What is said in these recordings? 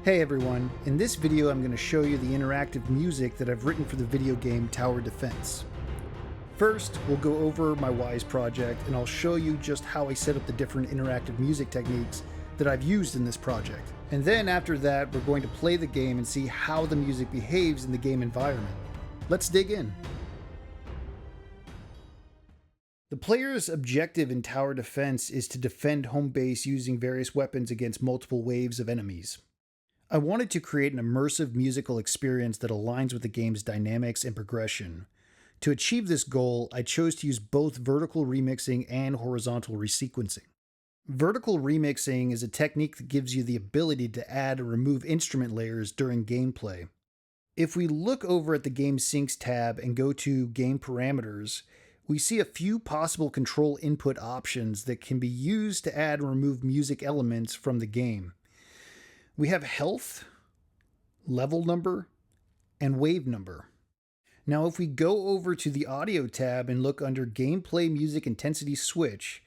Hey everyone, in this video I'm going to show you the interactive music that I've written for the video game Tower Defense. First, we'll go over my Wwise project and I'll show you just how I set up the different interactive music techniques that I've used in this project. And then after that, we're going to play the game and see how the music behaves in the game environment. Let's dig in. The player's objective in Tower Defense is to defend home base using various weapons against multiple waves of enemies. I wanted to create an immersive musical experience that aligns with the game's dynamics and progression. To achieve this goal, I chose to use both vertical remixing and horizontal resequencing. Vertical remixing is a technique that gives you the ability to add and remove instrument layers during gameplay. If we look over at the Game Syncs tab and go to Game Parameters, we see a few possible control input options that can be used to add and remove music elements from the game. We have health, level number, and wave number. Now, if we go over to the audio tab and look under Gameplay Music Intensity Switch,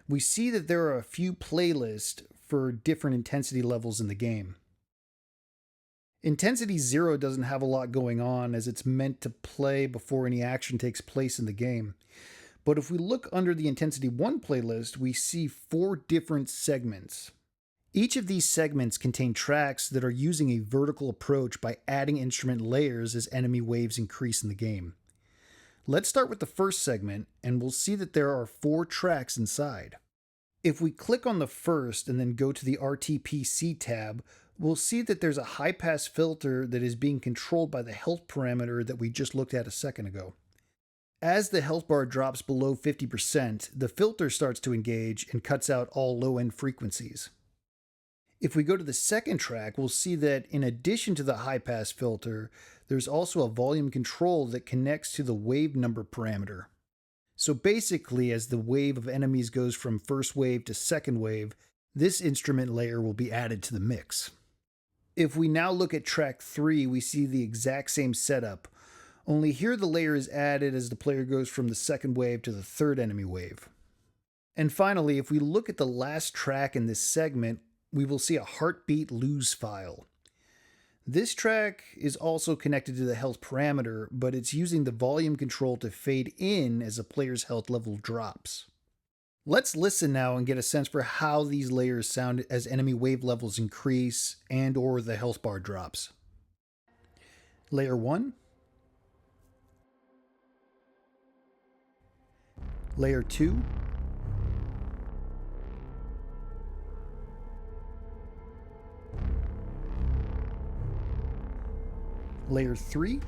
we see that there are a few playlists for different intensity levels in the game. Intensity 0 doesn't have a lot going on as it's meant to play before any action takes place in the game. But if we look under the Intensity 1 playlist, we see 4 different segments. Each of these segments contain tracks that are using a vertical approach by adding instrument layers as enemy waves increase in the game. Let's start with the first segment, and we'll see that there are 4 tracks inside. If we click on the first and then go to the RTPC tab, we'll see that there's a high-pass filter that is being controlled by the health parameter that we just looked at a second ago. As the health bar drops below 50%, the filter starts to engage and cuts out all low-end frequencies. If we go to the second track, we'll see that in addition to the high-pass filter, there's also a volume control that connects to the wave number parameter. So basically, as the wave of enemies goes from first wave to second wave, this instrument layer will be added to the mix. If we now look at track 3, we see the exact same setup, only here the layer is added as the player goes from the second wave to the third enemy wave. And finally, if we look at the last track in this segment, we will see a heartbeat lose file. This track is also connected to the health parameter, but it's using the volume control to fade in as a player's health level drops. Let's listen now and get a sense for how these layers sound as enemy wave levels increase and or the health bar drops. Layer 1. Layer 2. Layer 3.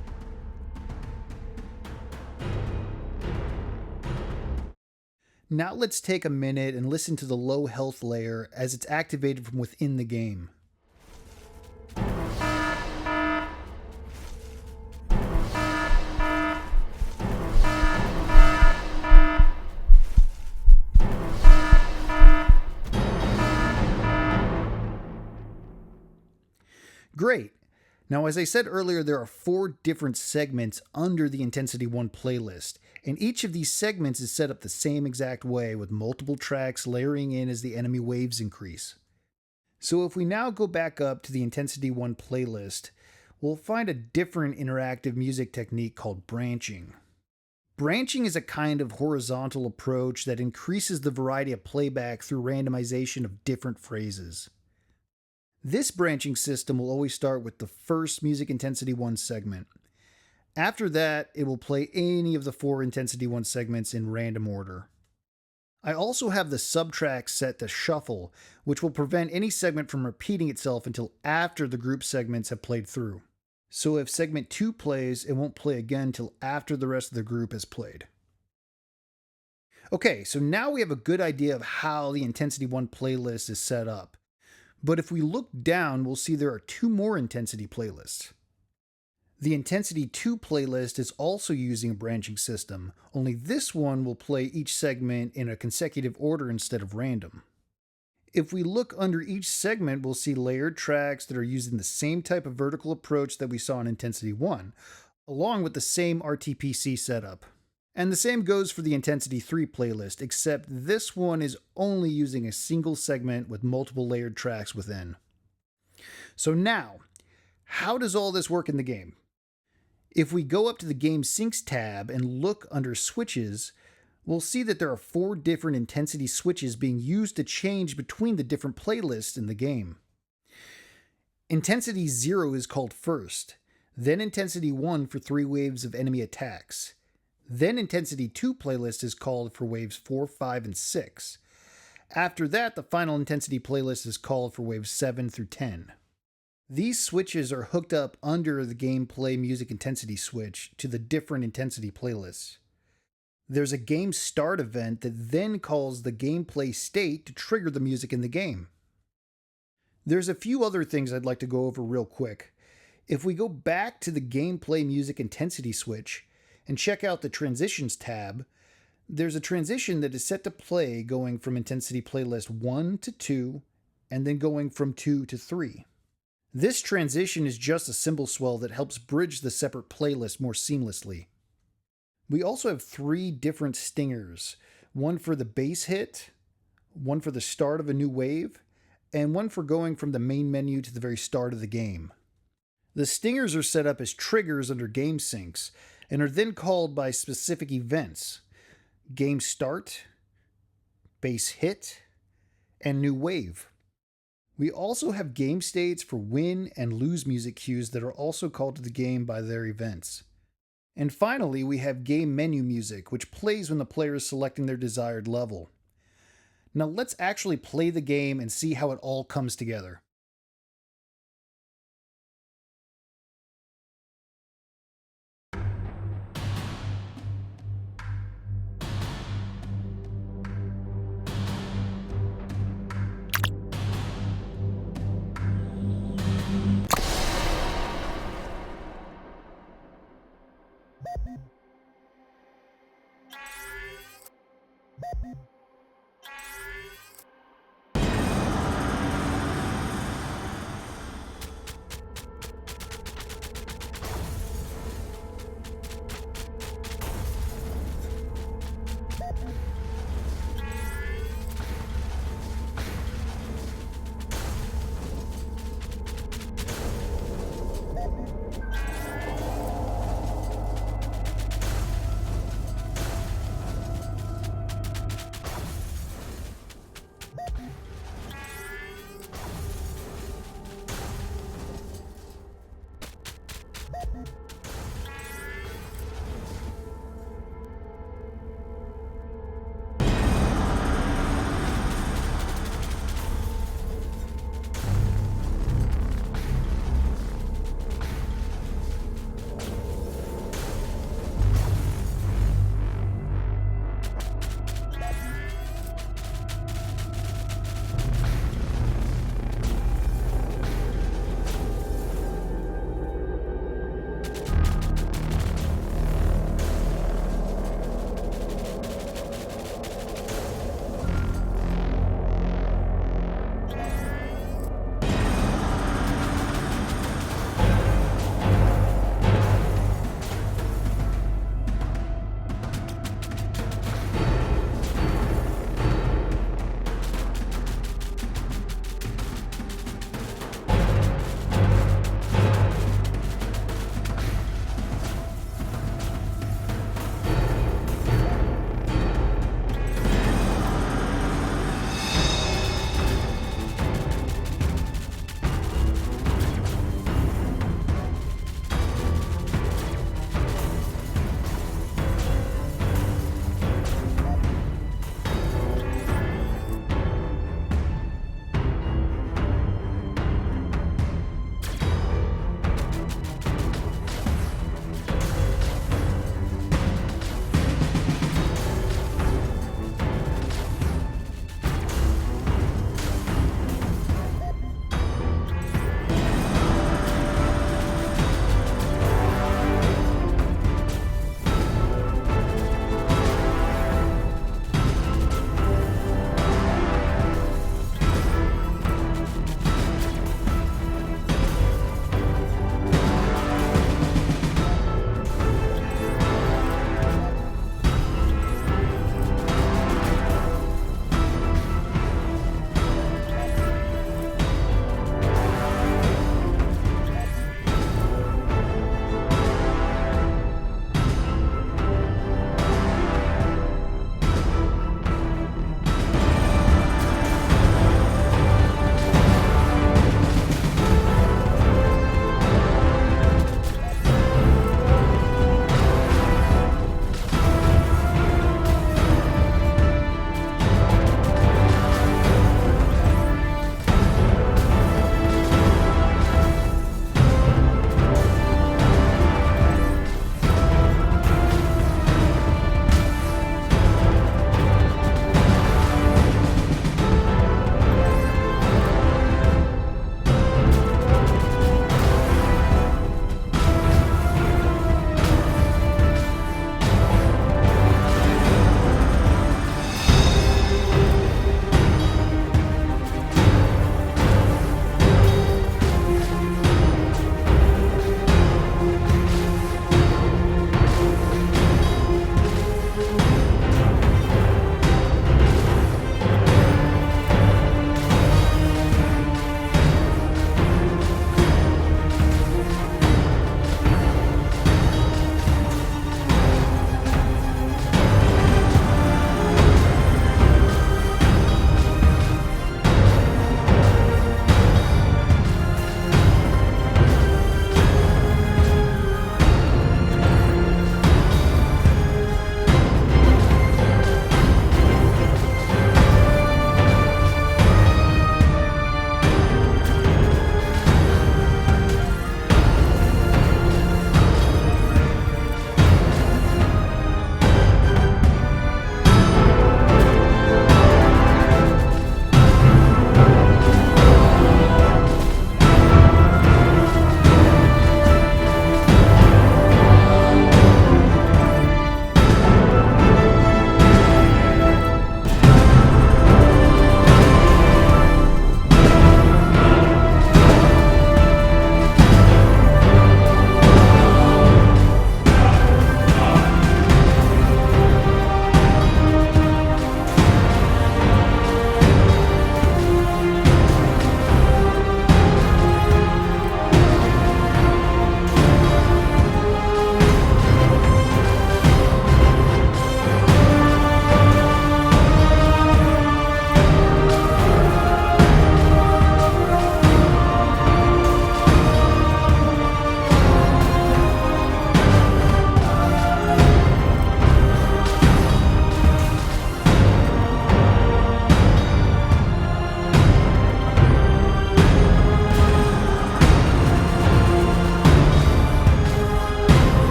Now let's take a minute and listen to the low health layer as it's activated from within the game. Great! Now, as I said earlier, there are 4 different segments under the Intensity 1 playlist, and each of these segments is set up the same exact way with multiple tracks layering in as the enemy waves increase. So if we now go back up to the Intensity 1 playlist, we'll find a different interactive music technique called branching. Branching is a kind of horizontal approach that increases the variety of playback through randomization of different phrases. This branching system will always start with the first Music Intensity 1 segment. After that, it will play any of the 4 Intensity 1 segments in random order. I also have the subtrack set to shuffle, which will prevent any segment from repeating itself until after the group segments have played through. So if segment 2 plays, it won't play again until after the rest of the group has played. Okay, so now we have a good idea of how the Intensity 1 playlist is set up. But if we look down, we'll see there are 2 more Intensity playlists. The Intensity 2 playlist is also using a branching system, only this one will play each segment in a consecutive order instead of random. If we look under each segment, we'll see layered tracks that are using the same type of vertical approach that we saw in Intensity 1, along with the same RTPC setup. And the same goes for the Intensity 3 playlist, except this one is only using a single segment with multiple layered tracks within. So now, how does all this work in the game? If we go up to the Game Syncs tab and look under Switches, we'll see that there are 4 different intensity switches being used to change between the different playlists in the game. Intensity 0 is called first, then Intensity 1 for 3 waves of enemy attacks. Then Intensity 2 playlist is called for waves 4, 5, and 6. After that, the final Intensity playlist is called for waves 7 through 10. These switches are hooked up under the gameplay music intensity switch to the different intensity playlists. There's a game start event that then calls the gameplay state to trigger the music in the game. There's a few other things I'd like to go over real quick. If we go back to the gameplay music intensity switch and check out the transitions tab, there's a transition that is set to play going from intensity playlist 1 to 2 and then going from 2 to 3. This transition is just a cymbal swell that helps bridge the separate playlists more seamlessly. We also have 3 different stingers, one for the bass hit, one for the start of a new wave, and one for going from the main menu to the very start of the game. The stingers are set up as triggers under game syncs and are then called by specific events: game start, bass hit, and new wave. We also have game states for win and lose music cues that are also called to the game by their events. And finally, we have game menu music, which plays when the player is selecting their desired level. Now let's actually play the game and see how it all comes together.